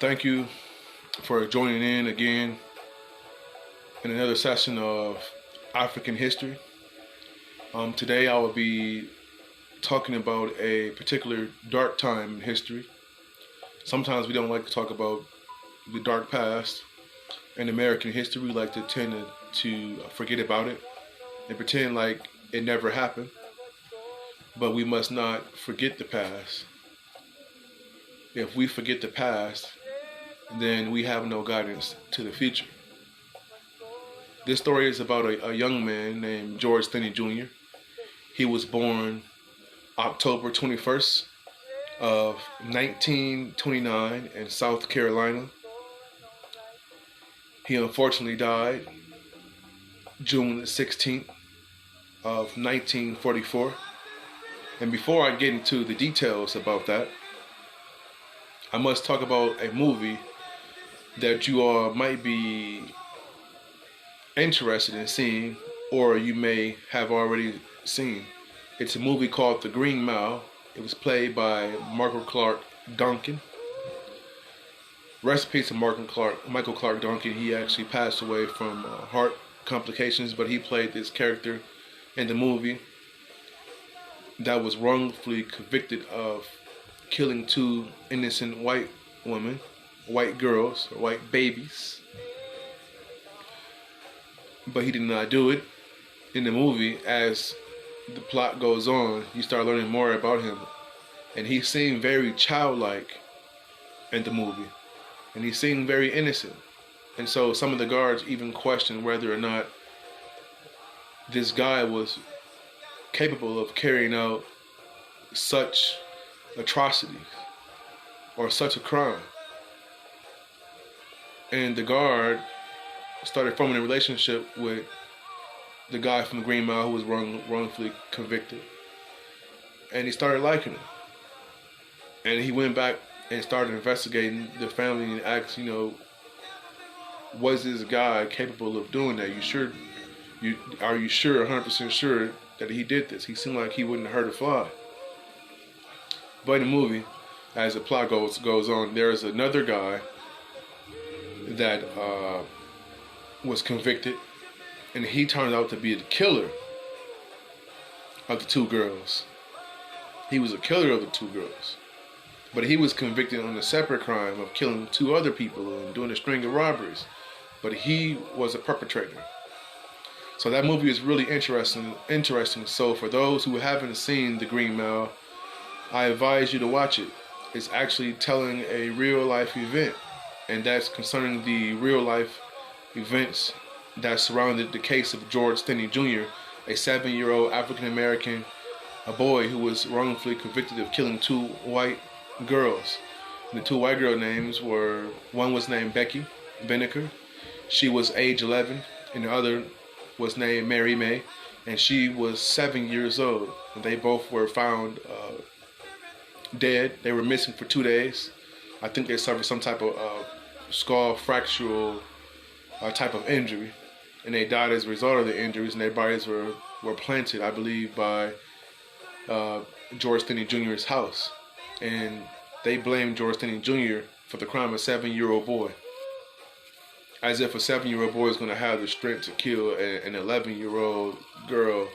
Thank you for joining in again in another session of African history. Today I will be talking about a particular dark time in history. Sometimes we don't like to talk about the dark past. In American history, we like to tend to forget about it and pretend like it never happened. But we must not forget the past. If we forget the past, then we have no guidance to the future. This story is about a young man named George Stinney Jr. He was born October 21st of 1929 in South Carolina. He unfortunately died June 16th of 1944. And before I get into the details about that, I must talk about a movie that you all might be interested in seeing, or you may have already seen. It's a movie called The Green Mile. It was played by Michael Clark Duncan. Rest in peace to Michael Clark Duncan. He actually passed away from heart complications, but he played this character in the movie that was wrongfully convicted of killing two innocent white women, white girls, or white babies. But he did not do it. In the movie, as the plot goes on, you start learning more about him. And he seemed very childlike in the movie. And he seemed very innocent. And so some of the guards even questioned whether or not this guy was capable of carrying out such atrocities or such a crime. And the guard started forming a relationship with the guy from the Green Mile who was wrongfully convicted. And he started liking him. And he went back and started investigating the family and asked, was this guy capable of doing that? Are you sure, 100% sure that he did this? He seemed like he wouldn't hurt a fly. But in the movie, as the plot goes on, there's another guy that was convicted, and he turned out to be the killer of the two girls. He was a killer of the two girls. But he was convicted on a separate crime of killing two other people and doing a string of robberies. But he was a perpetrator. So that movie is really interesting. So for those who haven't seen The Green Mile, I advise you to watch it. It's actually telling a real life event, and that's concerning the real life events that surrounded the case of George Stinney Jr., a 7-year-old African American, a boy who was wrongfully convicted of killing two white girls. And the two white girl names were, one was named Becky Benecker. She was age 11, and the other was named Mary May, and she was 7 years old. And they both were found dead. They were missing for 2 days. I think they suffered some type of skull fractural type of injury, and they died as a result of the injuries, and their bodies were planted, I believe, by George Stinney Jr.'s house. And they blamed George Stinney Jr. for the crime of a 7-year-old boy. As if a 7-year-old boy is going to have the strength to kill an 11-year-old girl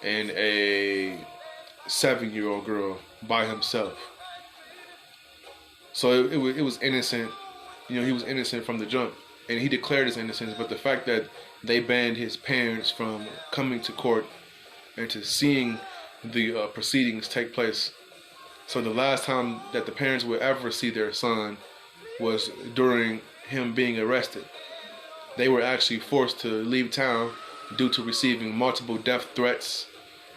and a 7-year-old girl by himself. So it was innocent. He was innocent from the jump, and he declared his innocence. But the fact that they banned his parents from coming to court and to seeing the proceedings take place. So the last time that the parents would ever see their son was during him being arrested. They were actually forced to leave town due to receiving multiple death threats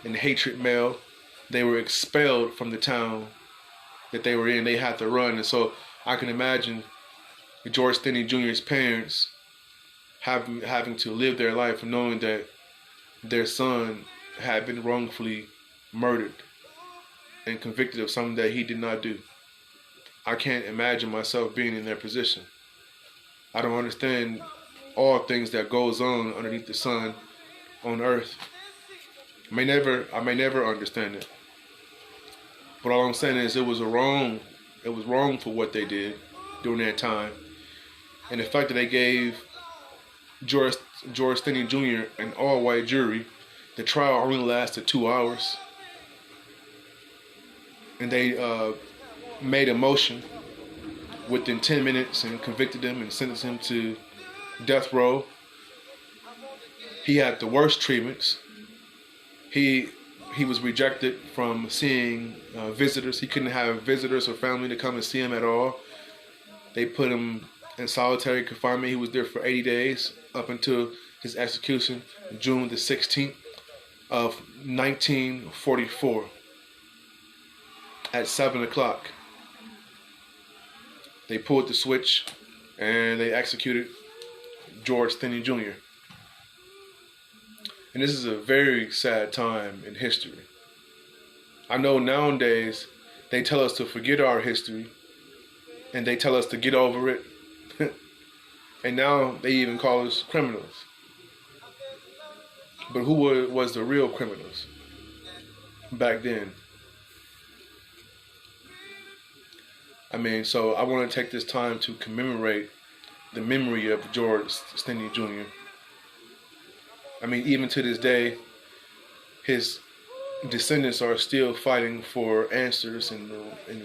and hatred mail. They were expelled from the town that they were in. They had to run. And so I can imagine George Stinney Jr.'s parents having to live their life knowing that their son had been wrongfully murdered and convicted of something that he did not do. I can't imagine myself being in their position. I don't understand all things that goes on underneath the sun on earth. I may never understand it. But all I'm saying is it was wrong for what they did. during that time. And the fact that they gave George Stinney Jr. an all-white jury, the trial only lasted 2 hours. And they made a motion within 10 minutes and convicted him and sentenced him to death row. He had the worst treatments. He was rejected from seeing visitors. He couldn't have visitors or family to come and see him at all. They put him in solitary confinement. He was there for 80 days up until his execution, June the 16th of 1944 at 7 o'clock. They pulled the switch and they executed George Stinney Jr. And this is a very sad time in history. I know nowadays they tell us to forget our history and they tell us to get over it. And now they even call us criminals. But who was the real criminals back then? I mean, so I want to take this time to commemorate the memory of George Stinney Jr. I mean, even to this day, his descendants are still fighting for answers and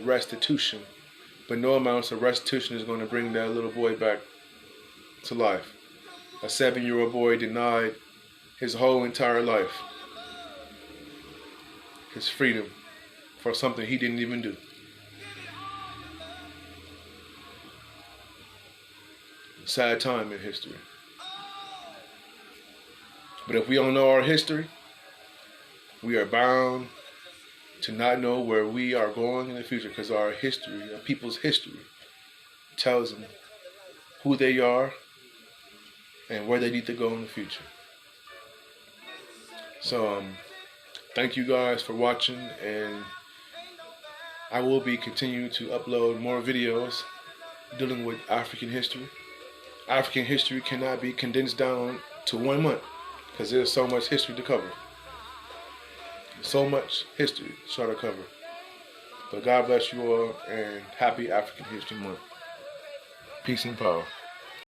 restitution. But no amount of restitution is going to bring that little boy back to life. A 7-year-old boy denied his whole entire life, his freedom, for something he didn't even do. Sad time in history. But if we don't know our history, we are bound to not know where we are going in the future, because our history, our people's history, tells them who they are and where they need to go in the future. So thank you guys for watching, and I will be continuing to upload more videos dealing with African history. African history cannot be condensed down to 1 month because there's so much history to cover. So much history to try to cover. But God bless you all, and happy African History Month. Peace and power.